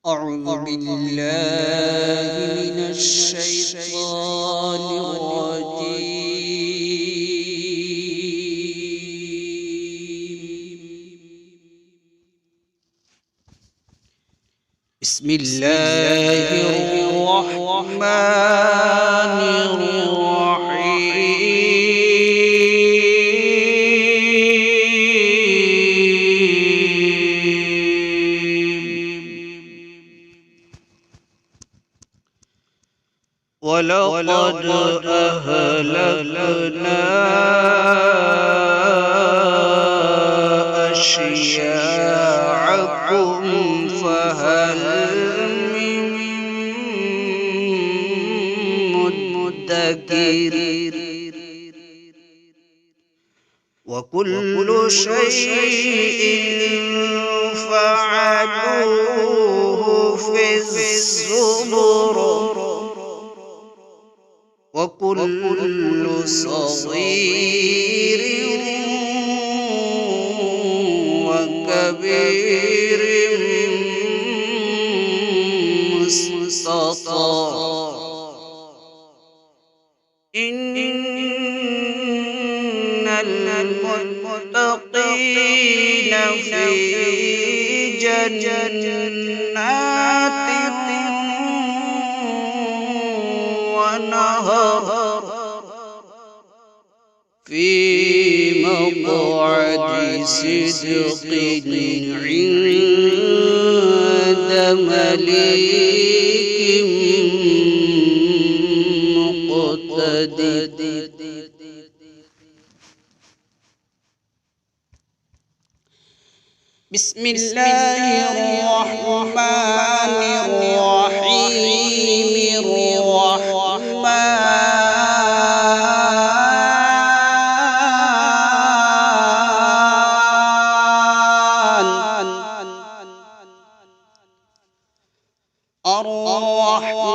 أعوذ بالله من الشيطان الرجيم. بسم الله الرحمن الرحيم. ولقد أهلكنا أشياعكم فهل من مدكر وكل شيء فعلوه في الزبر وكل صغير وكبير مستطر. إن المتقين في جنات ونهر في مقعد صدق عند مليك مقتدر. بسم الله الرحمن الرحيم.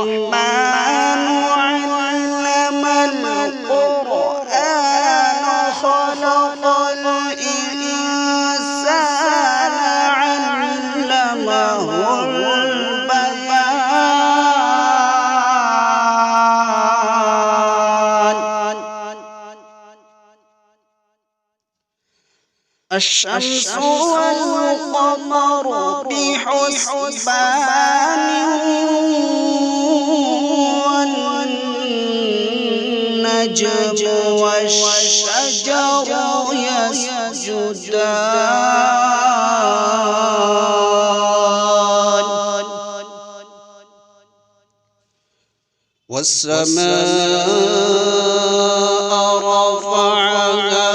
الرحمن علم القرآن خلق الإنسان علمه البيان. الشمس والقمر بحسبان والنجم والشجر يسجدان والسماء رفعها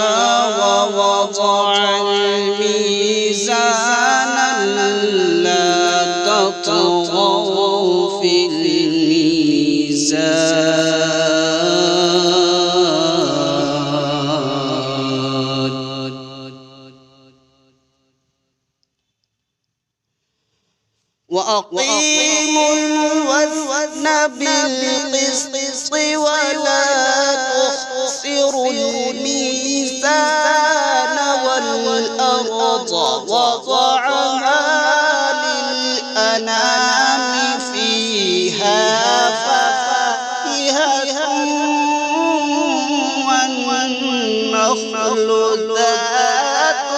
ووضع الميزان ألا تطغوا في الميزان وأقيموا الوزن بالقسط ولا تخسروا الميزان والأرض وضعها للأنام فيها فاكهة والنخل ذات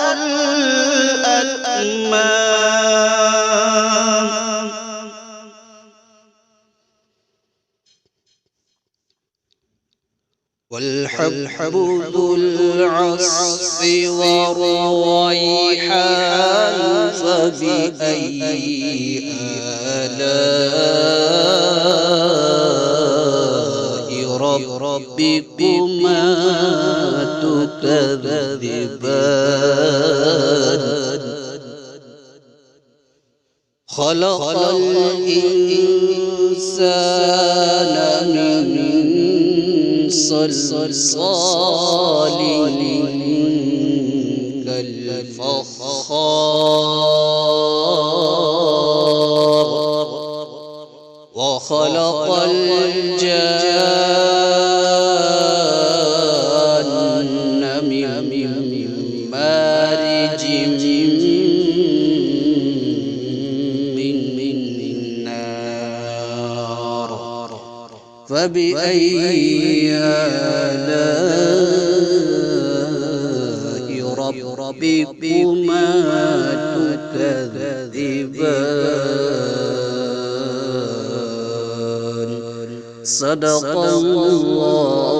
الأكمام والحب ذو العصف والريحان فبأي آلاء ربكما تكذبان. خلق الإنسان من صلصال كالفخار وخلق الجان من مارج من فبأي آلاء ربكما تكذبان صدق الله